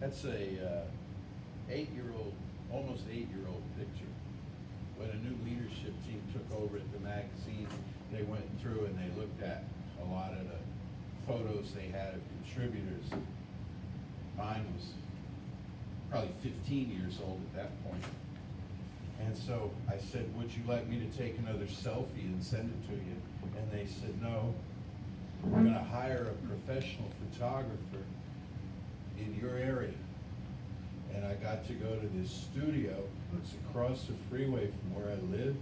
That's a 8-year-old, almost 8-year-old picture. When a new leadership team took over at the magazine, they went through and they looked at a lot of the photos they had of contributors. Mine was probably 15 years old at that point. And so I said, would you like me to take another selfie and send it to you? And they said, no, we're gonna hire a professional photographer in your area. And I got to go to this studio, it's across the freeway from where I live.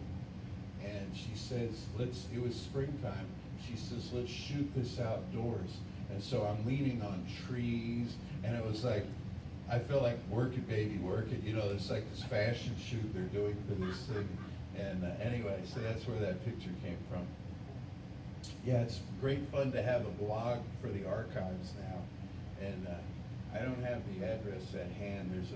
And she says, it was springtime, she says, let's shoot this outdoors. And so I'm leaning on trees, and it was like, I felt like work it, baby, work it. You know, there's like this fashion shoot they're doing for this thing. And anyway, so that's where that picture came from. Yeah, it's great fun to have a blog for the archives now. And I don't have the address at hand. There's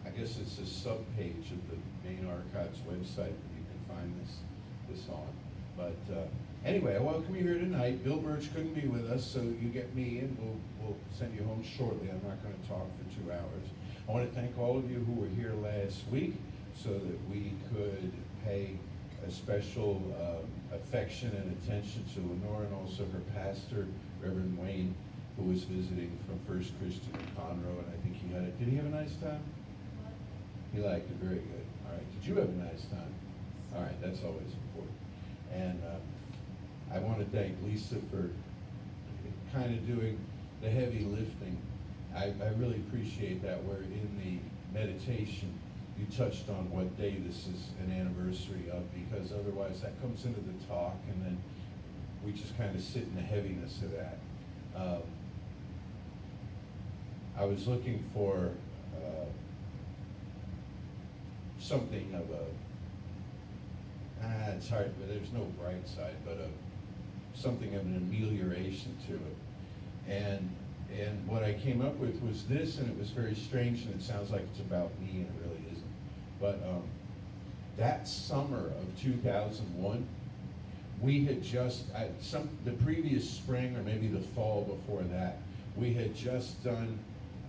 I guess it's a sub-page of the main archives website that you can find this on. But anyway, I welcome you here tonight. Bill Birch couldn't be with us, so you get me, and we'll send you home shortly. I'm not going to talk for 2 hours. I want to thank all of you who were here last week so that we could pay a special affection and attention to Lenore and also her pastor, Reverend Wayne, who was visiting from First Christian in Conroe, and I think did he have a nice time? He liked it, very good. All right, did you have a nice time? All right, that's always important. And I want to thank Lisa for kind of doing the heavy lifting. I really appreciate that, where in the meditation you touched on what day this is an anniversary of, because otherwise that comes into the talk and then we just kind of sit in the heaviness of that. I was looking for something of it's hard, but there's no bright side, but something of an amelioration to it. And what I came up with was this, and it was very strange, and it sounds like it's about me, and it really isn't. But that summer of 2001, we had just, the previous spring, or maybe the fall before that, we had just done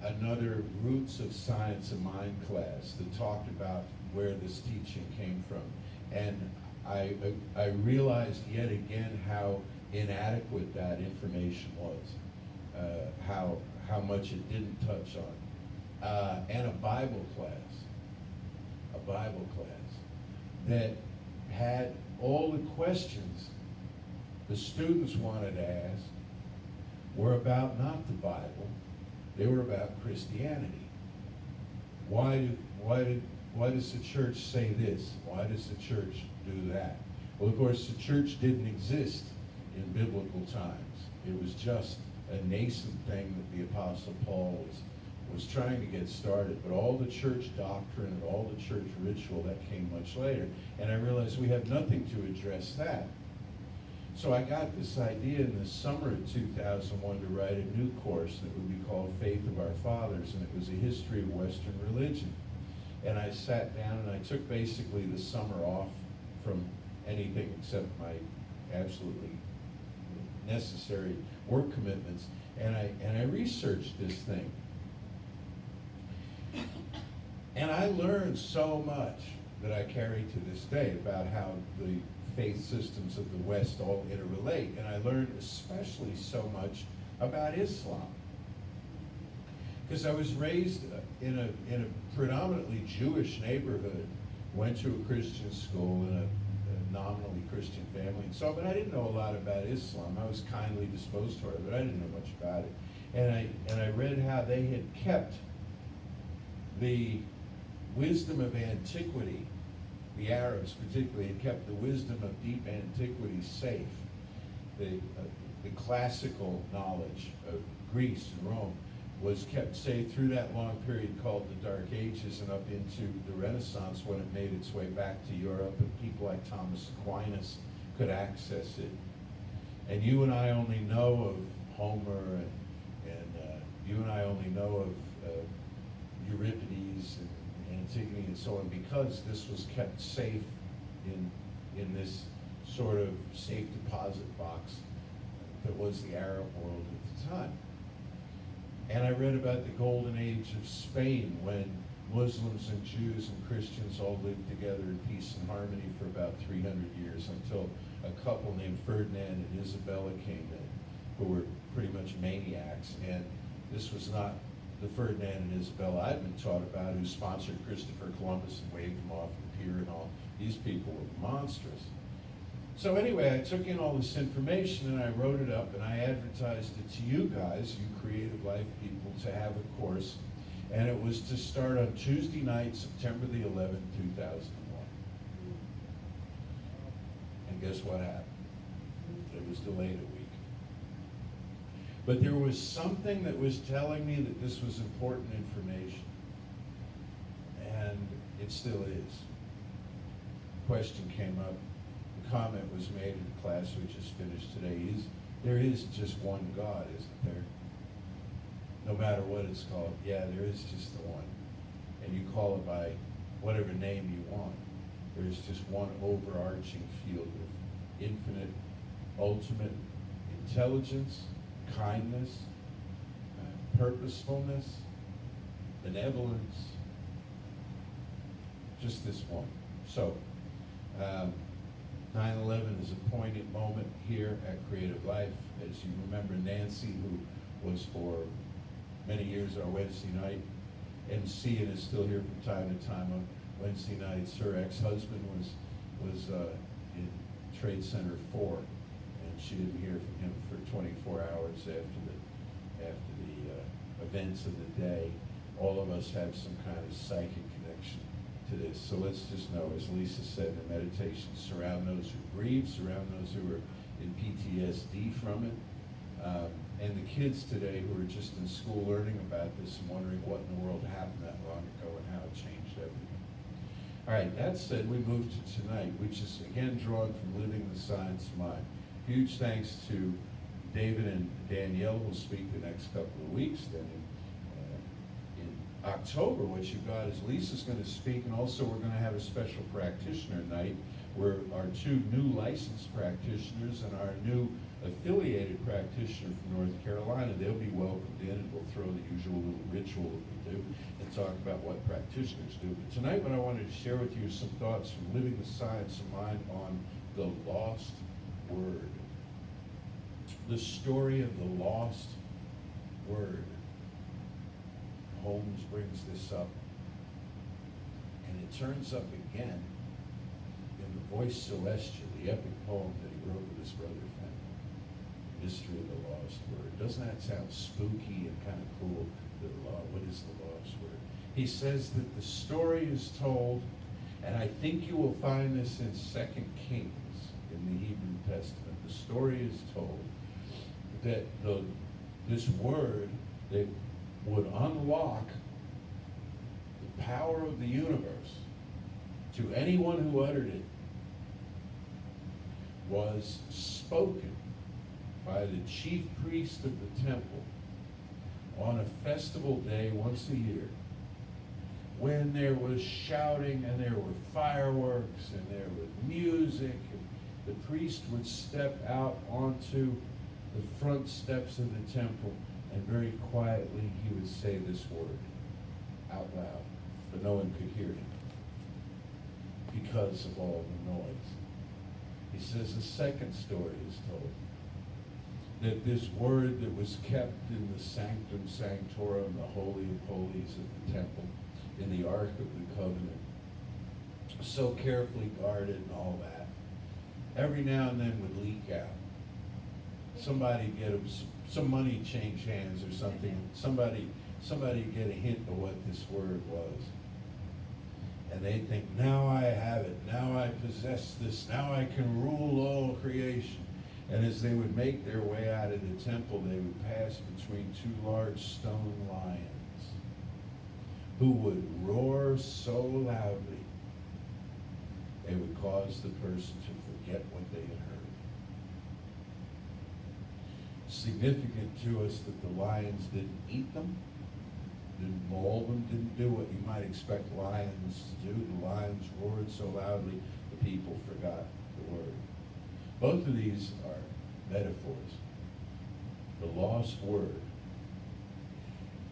another Roots of Science of Mind class that talked about where this teaching came from. And I realized yet again how inadequate that information was, how much it didn't touch on. And a Bible class that had all the questions the students wanted to ask were about not the Bible, they were about Christianity. Why does the church say this? Why does the church do that? Well, of course, the church didn't exist in biblical times. It was just a nascent thing that the Apostle Paul was trying to get started. But all the church doctrine and all the church ritual, that came much later. And I realized we have nothing to address that. So I got this idea in the summer of 2001 to write a new course that would be called Faith of Our Fathers, and it was a history of Western religion. And I sat down and I took basically the summer off from anything except my absolutely necessary work commitments, and I researched this thing. And I learned so much that I carry to this day about how the faith systems of the West all interrelate. And I learned especially so much about Islam. Because I was raised in a predominantly Jewish neighborhood, went to a Christian school in a nominally Christian family, but I didn't know a lot about Islam. I was kindly disposed toward it, but I didn't know much about it. And I read how they had kept the wisdom of antiquity. The Arabs particularly had kept the wisdom of deep antiquity safe. The classical knowledge of Greece and Rome was kept safe through that long period called the Dark Ages and up into the Renaissance, when it made its way back to Europe and people like Thomas Aquinas could access it. And you and I only know of Homer, and you and I only know of Euripides and Antigone and so on, because this was kept safe in this sort of safe deposit box that was the Arab world at the time. And I read about the golden age of Spain when Muslims and Jews and Christians all lived together in peace and harmony for about 300 years until a couple named Ferdinand and Isabella came in, who were pretty much maniacs. And this was not the Ferdinand and Isabella I've been taught about, who sponsored Christopher Columbus and waved him off the pier and all. These people were monstrous. So anyway, I took in all this information and I wrote it up and I advertised it to you guys, you Creative Life people, to have a course. And it was to start on Tuesday night, September the 11th, 2001. And guess what happened? It was delayed a week. But there was something that was telling me that this was important information. And it still is. The question came up. The comment was made in the class we just finished today. There is just one God, isn't there? No matter what it's called. Yeah, there is just the one. And you call it by whatever name you want. There's just one overarching field of infinite, ultimate intelligence, kindness, purposefulness, benevolence. Just this one. So, 9/11 is a poignant moment here at Creative Life. As you remember, Nancy, who was for many years our Wednesday night MC and is still here from time to time on Wednesday nights, her ex-husband was in Trade Center 4, and she didn't hear from him for 24 hours after the events of the day. All of us have some kind of psychic connection to this. So let's just know, as Lisa said in the meditation, surround those who grieve, surround those who are in PTSD from it. And the kids today who are just in school learning about this and wondering what in the world happened that long ago and how it changed everything. All right, that said, we move to tonight, which is again drawn from Living the Science of Mind. Huge thanks to David and Danielle, who will speak the next couple of weeks. Then in October, what you got is Lisa's going to speak, and also we're going to have a special practitioner night where our two new licensed practitioners and our new affiliated practitioner from North Carolina, they'll be welcomed in, and we'll throw the usual little ritual that we do and talk about what practitioners do. But tonight what I wanted to share with you is some thoughts from Living the Science of Mind on the lost word. The story of the lost word. Holmes brings this up, and it turns up again in The Voice Celestial, the epic poem that he wrote with his brother Fenton. Mystery of the Lost Word. Doesn't that sound spooky and kind of cool? What is the lost word? He says that the story is told, and I think you will find this in 2 Kings in the Hebrew Testament. The story is told that this word that would unlock the power of the universe to anyone who uttered it was spoken by the chief priest of the temple on a festival day once a year, when there was shouting and there were fireworks and there was music, and the priest would step out onto the front steps of the temple, and very quietly he would say this word out loud, but no one could hear him because of all the noise. He says the second story is told, that this word that was kept in the sanctum sanctorum, the holy of holies of the temple, in the Ark of the Covenant, so carefully guarded and all that, every now and then would leak out. Somebody get some money change hands or something. Somebody get a hint of what this word was. And they think, now I have it, now I possess this, now I can rule all creation. And as they would make their way out of the temple, they would pass between two large stone lions who would roar so loudly they would cause the person to forget what they had heard. Significant to us that the lions didn't eat them, didn't maul them, didn't do what you might expect lions to do. The lions roared so loudly the people forgot the word. Both of these are metaphors. The lost word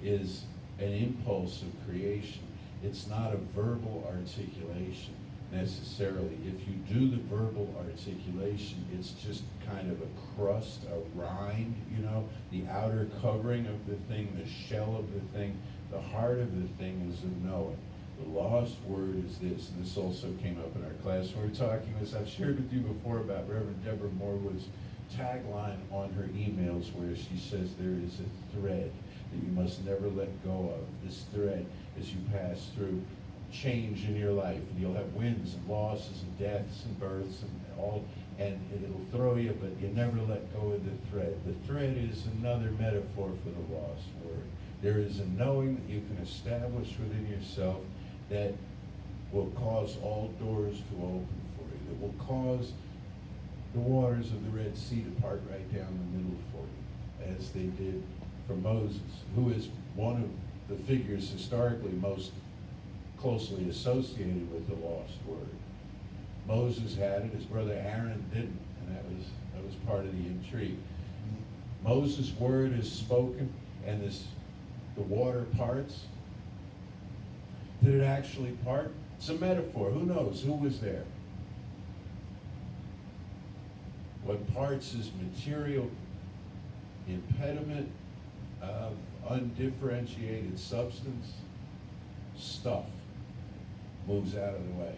is an impulse of creation. It's not a verbal articulation necessarily. If you do the verbal articulation, it's just kind of a crust, a rind, the outer covering of the thing, the shell of the thing. The heart of the thing is a knowing. The lost word is this, and this also came up in our class. When we were talking this, I've shared with you before about Reverend Deborah Morwood's tagline on her emails where she says there is a thread that you must never let go of. This thread as you pass through change in your life. And you'll have wins and losses and deaths and births and all, and it'll throw you, but you never let go of the thread. The thread is another metaphor for the lost word. There is a knowing that you can establish within yourself that will cause all doors to open for you, that will cause the waters of the Red Sea to part right down the middle for you, as they did for Moses, who is one of the figures historically most closely associated with the lost word. Moses had it, his brother Aaron didn't, and that was part of the intrigue. Moses' word is spoken, and the water parts. Did it actually part? It's a metaphor. Who knows? Who was there? What parts is material impediment of undifferentiated substance, stuff moves out of the way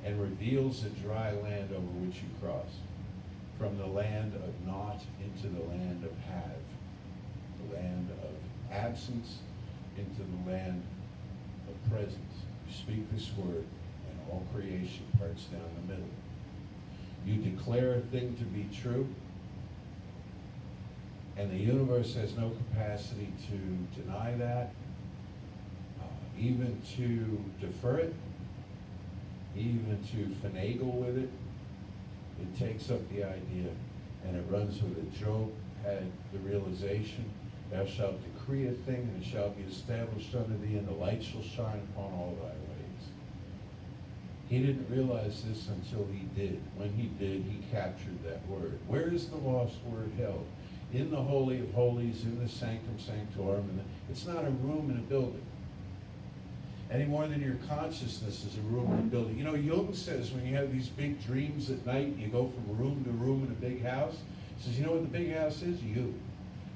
and reveals a dry land over which you cross, from the land of naught into the land of have, the land of absence into the land of presence. You speak this word and all creation parts down the middle. You declare a thing to be true, and the universe has no capacity to deny that, even to defer it, even to finagle with it. It takes up the idea and it runs with it. Job had the realization, thou shalt decree a thing and it shall be established unto thee, and the light shall shine upon all thy ways. He didn't realize this until he did. When he did, he captured that word. Where is the lost word held? In the Holy of Holies, in the Sanctum Sanctorum. It's not a room in a building, any more than your consciousness is a room in a building. Jung says when you have these big dreams at night, you go from room to room in a big house. He says, you know what the big house is? You.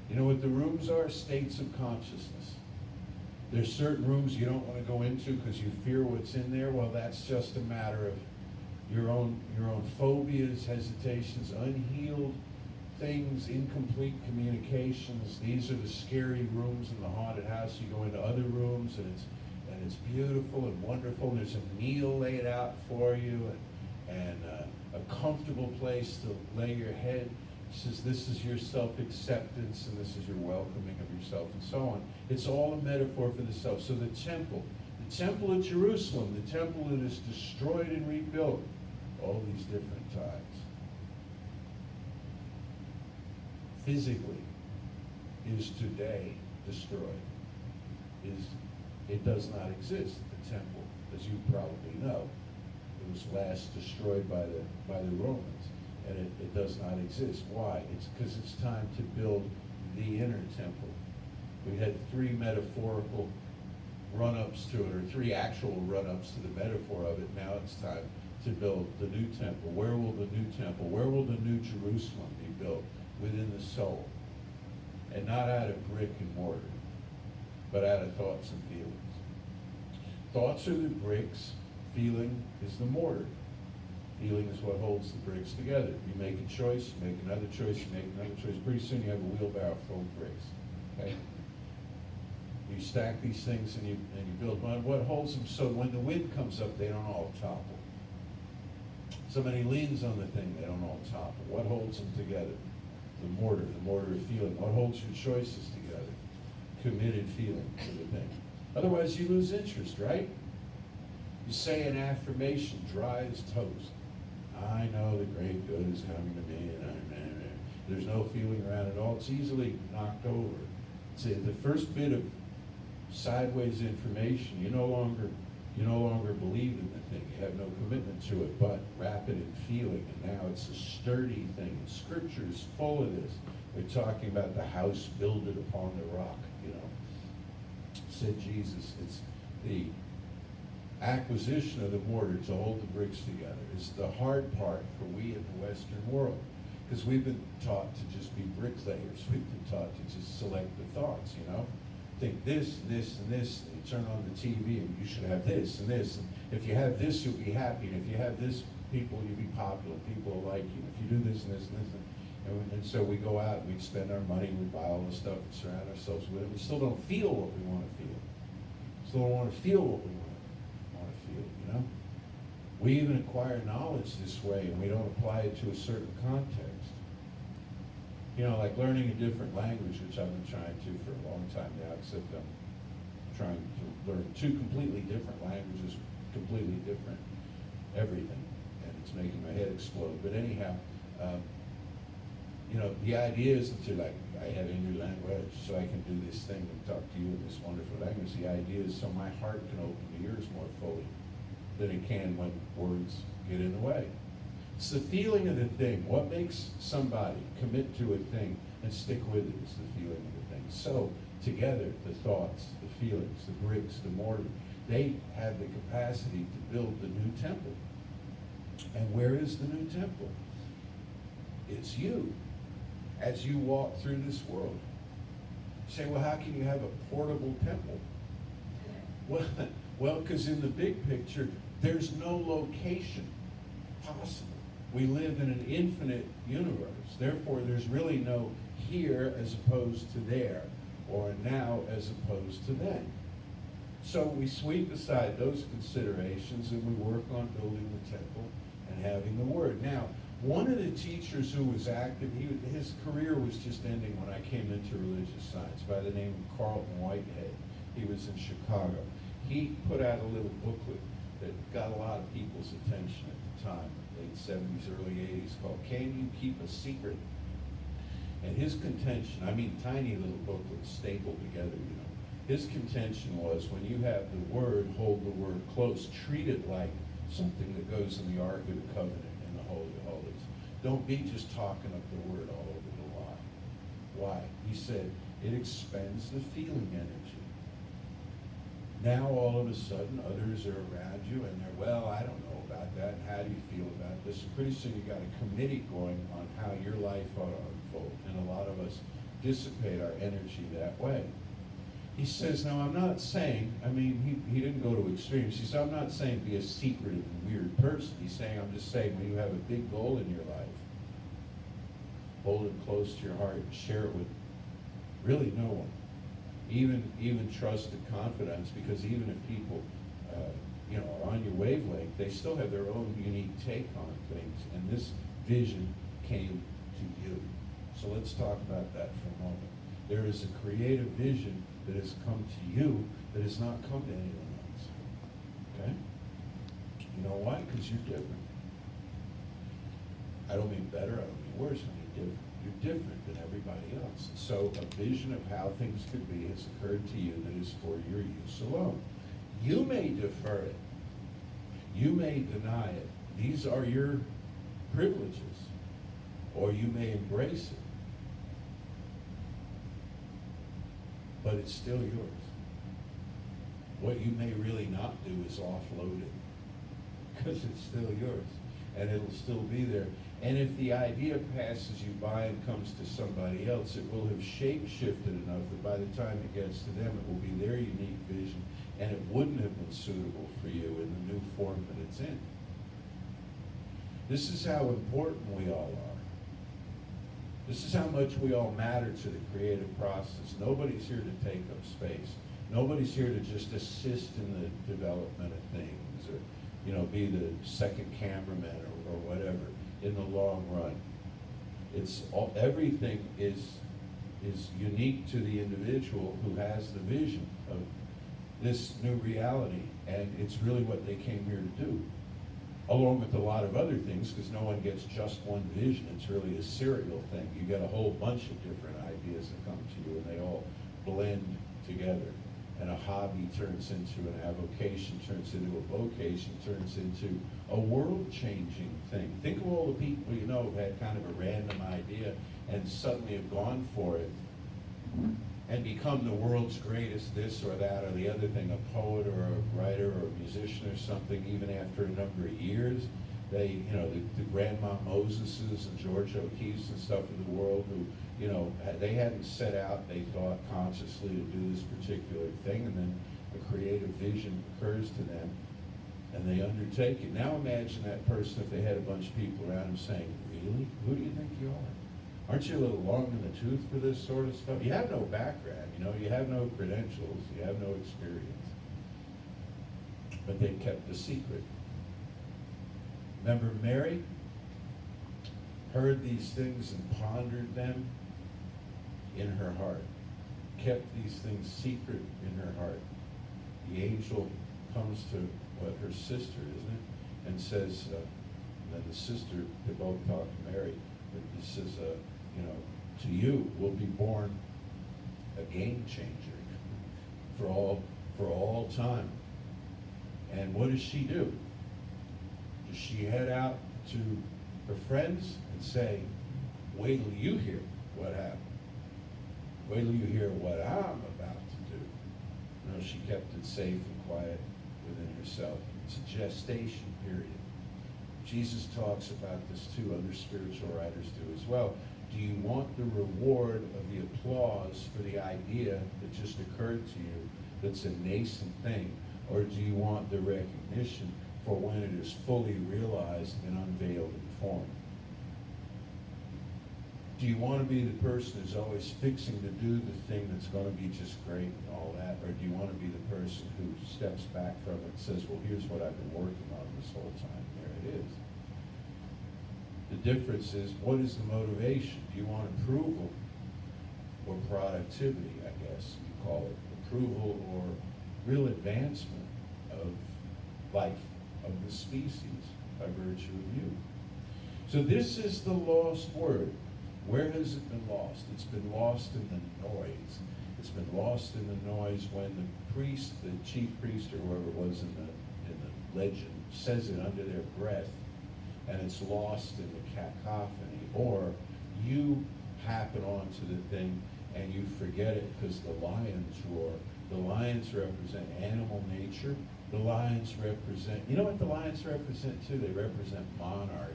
You know what the rooms are? States of consciousness. There's certain rooms you don't want to go into because you fear what's in there. Well, that's just a matter of your own phobias, hesitations, unhealed things, incomplete communications. These are the scary rooms in the haunted house. You go into other rooms and it's beautiful and wonderful. And there's a meal laid out for you and a comfortable place to lay your head. It says this is your self-acceptance and this is your welcoming of yourself and so on. It's all a metaphor for the self. So the temple at Jerusalem, the temple that is destroyed and rebuilt all these different times. Physically is today destroyed. It does not exist, the temple, as you probably know. It was last destroyed by the Romans, and it does not exist. Why? It's because it's time to build the inner temple. We had 3 metaphorical run-ups to it, or 3 actual run-ups to the metaphor of it. Now it's time to build the new temple. Where will the new temple, where will the new Jerusalem be built? Within the soul, and not out of brick and mortar, but out of thoughts and feelings. Thoughts are the bricks, feeling is the mortar. Feeling is what holds the bricks together. You make a choice, you make another choice, you make another choice. Pretty soon you have a wheelbarrow full of bricks. Okay? You stack these things and you build one. What holds them so when the wind comes up, they don't all topple. Somebody leans on the thing, they don't all topple. What holds them together? The mortar of feeling. What holds your choices together? Committed feeling to the thing. Otherwise, you lose interest, right? You say an affirmation, dry as toast. I know the great good is coming to me, and there's no feeling around it all. It's easily knocked over. See, the first bit of sideways information, you no longer believe in the thing. You have no commitment to it, but wrap it in feeling, and now it's a sturdy thing. Scripture is full of this. They're talking about the house builded upon the rock, said Jesus. It's the acquisition of the mortar to hold the bricks together. It's the hard part for we in the Western world. Because we've been taught to just be bricklayers. We've been taught to just select the thoughts, you know? Think this, and this, and this, and you turn on the TV and you should have this and this. And if you have this, you'll be happy. And if you have this, people, you'll be popular. People will like you. If you do this and this and this. And so we go out and we spend our money, we buy all the stuff and surround ourselves with it. We still don't feel what we want to feel. Still don't want to feel what we want to feel, you know? We even acquire knowledge this way and we don't apply it to a certain context. You know, like learning a different language, which I've been trying to for a long time now, except I'm trying to learn two completely different languages, completely different everything, and it's making my head explode. But anyhow, you know, the idea is that you're like, I have a new language, so I can do this thing and talk to you in this wonderful language. The idea is so my heart can open the ears more fully than it can when words get in the way. It's the feeling of the thing. What makes somebody commit to a thing and stick with it is the feeling of the thing. So together, the thoughts, the feelings, the bricks, the mortar, they have the capacity to build the new temple. And where is the new temple? It's you. As you walk through this world. You say, well, how can you have a portable temple? Well, because in the big picture, there's no location possible. We live in an infinite universe. Therefore, there's really no here as opposed to there, or now as opposed to then. So we sweep aside those considerations and we work on building the temple and having the Word. Now, one of the teachers who was active, his career was just ending when I came into religious science, by the name of Carlton Whitehead. He was in Chicago. He put out a little booklet that got a lot of people's attention at the time, late 70s, early 80s, called Can You Keep a Secret? And his contention, I mean tiny little booklets stapled together, you know. His contention was when you have the Word, hold the Word close. Treat it like something that goes in the Ark of the Covenant. Holy of Holies. Don't be just talking up the Word all over the lot. Why? He said, it expends the feeling energy. Now all of a sudden others are around you and they're, well, I don't know about that. How do you feel about this? And pretty soon you got a committee going on how your life ought to unfold. And a lot of us dissipate our energy that way. He says, now I'm not saying, I mean, he didn't go to extremes. He said, I'm not saying be a secretive and weird person. He's saying, I'm just saying when you have a big goal in your life, hold it close to your heart and share it with really no one. Even trusted confidants, because even if people, you know, are on your wavelength, they still have their own unique take on things. And this vision came to you. So let's talk about that for a moment. There is a creative vision that has come to you that has not come to anyone else. Okay? You know why? Because you're different. I don't mean better, I don't mean worse, I mean different. You're different than everybody else. So a vision of how things could be has occurred to you that is for your use alone. You may defer it. You may deny it. These are your privileges. Or you may embrace it. But it's still yours. What you may really not do is offload it, because it's still yours, and it'll still be there. And if the idea passes you by and comes to somebody else, it will have shape-shifted enough that by the time it gets to them, it will be their unique vision, and it wouldn't have been suitable for you in the new form that it's in. This is how important we all are. This is how much we all matter to the creative process. Nobody's here to take up space. Nobody's here to just assist in the development of things, or, you know, be the second cameraman or whatever in the long run. It's all, everything is unique to the individual who has the vision of this new reality, and it's really what they came here to do. Along with a lot of other things, because no one gets just one vision. It's really a serial thing. You get a whole bunch of different ideas that come to you, and they all blend together. And a hobby turns into an avocation, turns into a vocation, turns into a world-changing thing. Think of all the people you know who've had kind of a random idea and suddenly have gone for it and become the world's greatest this or that or the other thing, a poet or a writer or a musician or something, even after a number of years. They, the Grandma Moseses and George O'Keeffes and stuff of the world who, they hadn't set out, they thought consciously to do this particular thing, and then a creative vision occurs to them, and they undertake it. Now imagine that person if they had a bunch of people around them saying, really? Who do you think you are? Aren't you a little long in the tooth for this sort of stuff? You have no background, you have no credentials, you have no experience. But they kept the secret. Remember Mary heard these things and pondered them in her heart, kept these things secret in her heart. The angel comes to her sister, isn't it? And says, and the sister, they both talk to Mary, but he says, to you will be born a game changer for all time. And what does she do? Does she head out to her friends and say, wait till you hear what happened? Wait till you hear what I'm about to do. No, she kept it safe and quiet within herself. It's a gestation period. Jesus talks about this too, other spiritual writers do as well. Do you want the reward of the applause for the idea that just occurred to you that's a nascent thing? Or do you want the recognition for when it is fully realized and unveiled in form? Do you want to be the person who's always fixing to do the thing that's going to be just great and all that? Or do you want to be the person who steps back from it and says, well, here's what I've been working on this whole time. There it is. The difference is, what is the motivation? Do you want approval or productivity, I guess you call it? Approval or real advancement of life, of the species, by virtue of you. So this is the lost word. Where has it been lost? It's been lost in the noise. It's been lost in the noise when the priest, the chief priest, or whoever it was in the legend, says it under their breath, and it's lost in the cacophony. Or you happen onto the thing and you forget it because the lions roar. The lions represent animal nature. The lions represent, you know what the lions represent too? They represent monarchy.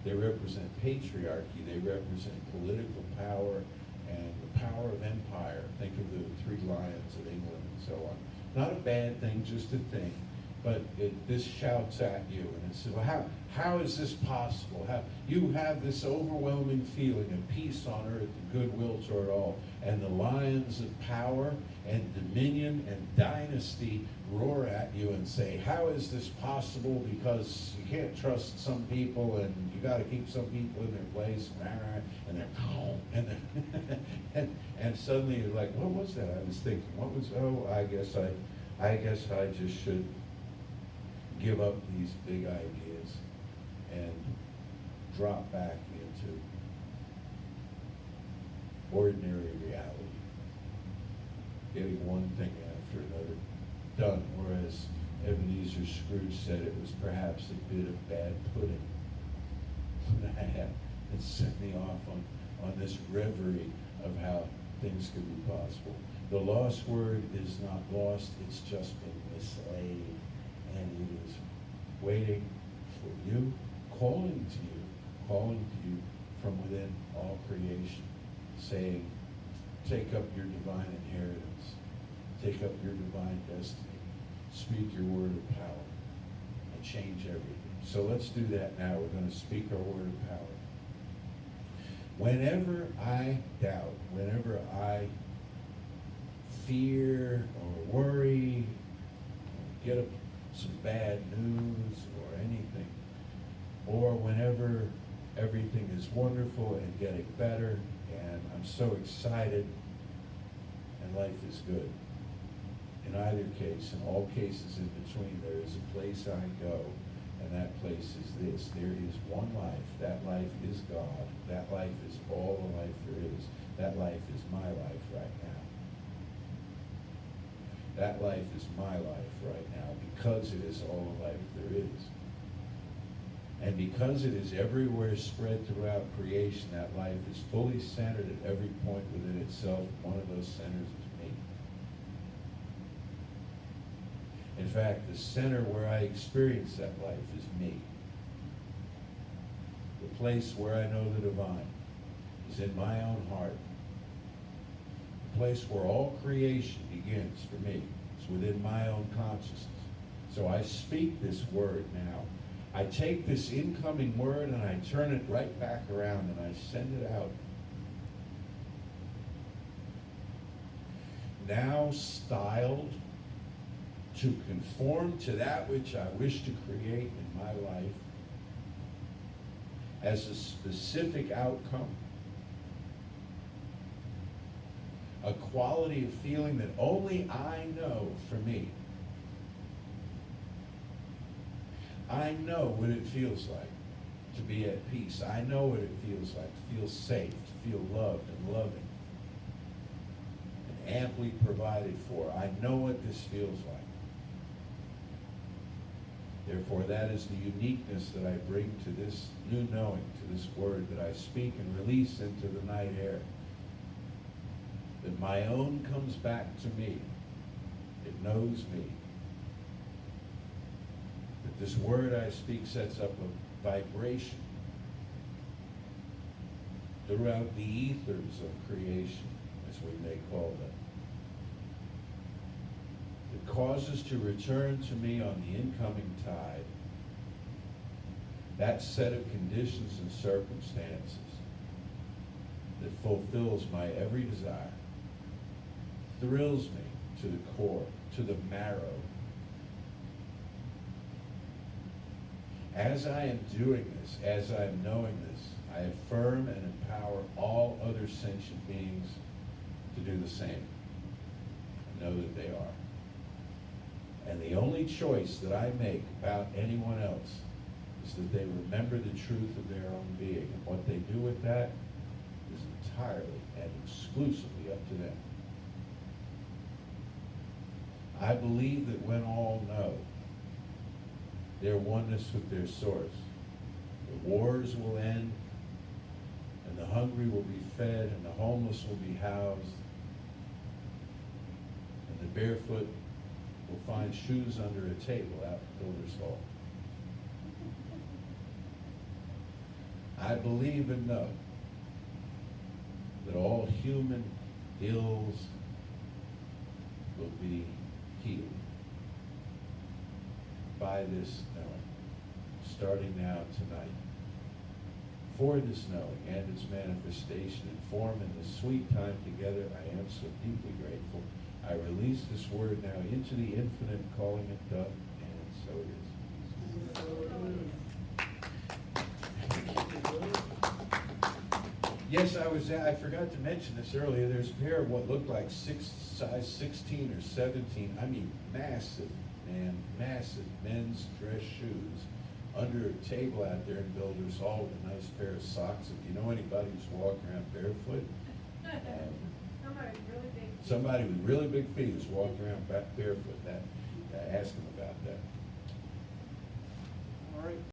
They represent patriarchy. They represent political power and the power of empire. Think of the three lions of England and so on. Not a bad thing, just a thing. But this shouts at you, and it says, well, how is this possible? How you have this overwhelming feeling of peace on earth and goodwill toward all, and the lions of power and dominion and dynasty roar at you and say, how is this possible? Because you can't trust some people, and you got to keep some people in their place, and they're and suddenly you're like, what was that? I was thinking, I guess I just should give up these big ideas and drop back into ordinary reality, getting one thing after another done. Whereas Ebenezer Scrooge said it was perhaps a bit of bad pudding that I had. It set me off on this reverie of how things could be possible. The lost word is not lost, it's just been mislaid. And it is waiting for you, calling to you from within all creation, saying, take up your divine inheritance, take up your divine destiny, speak your word of power, and change everything. So let's do that now. We're going to speak our word of power. Whenever I doubt, whenever I fear or worry, or get some bad news or anything, or whenever everything is wonderful and getting better and I'm so excited and life is good. In either case, in all cases in between, there is a place I go, and that place is this. There is one life. That life is God. That life is all the life there is. That life is my life right now. That life is my life right now because it is all the life there is. And because it is everywhere spread throughout creation, that life is fully centered at every point within itself. One of those centers is me. In fact, the center where I experience that life is me. The place where I know the divine is in my own heart. The place where all creation begins for me is within my own consciousness. So I speak this word now. I take this incoming word and I turn it right back around and I send it out. Now styled to conform to that which I wish to create in my life as a specific outcome, a quality of feeling that only I know for me. I know what it feels like to be at peace. I know what it feels like to feel safe, to feel loved and loving, and amply provided for. I know what this feels like. Therefore, that is the uniqueness that I bring to this new knowing, to this word that I speak and release into the night air. That my own comes back to me. It knows me. That this word I speak sets up a vibration throughout the ethers of creation, as we may call them. It causes to return to me on the incoming tide that set of conditions and circumstances that fulfills my every desire, thrills me to the core, to the marrow. As I am doing this, as I am knowing this, I affirm and empower all other sentient beings to do the same. I know that they are. And the only choice that I make about anyone else is that they remember the truth of their own being. And what they do with that is entirely and exclusively up to them. I believe that when all know their oneness with their source, the wars will end, and the hungry will be fed, and the homeless will be housed, and the barefoot will find shoes under a table out in Builder's Hall. I believe and know that all human ills will be healed by this knowing, starting now tonight. For this knowing and its manifestation and form in this sweet time together, I am so deeply grateful. I release this word now into the infinite, calling it done, and so it is. Yes, I forgot to mention this earlier. There's a pair of what looked like size 16 or 17. I mean, massive, man, massive men's dress shoes under a table out there in Builder's Hall with a nice pair of socks. If you know anybody who's walking around barefoot, somebody with really big feet is walking around barefoot. Ask them about that. All right.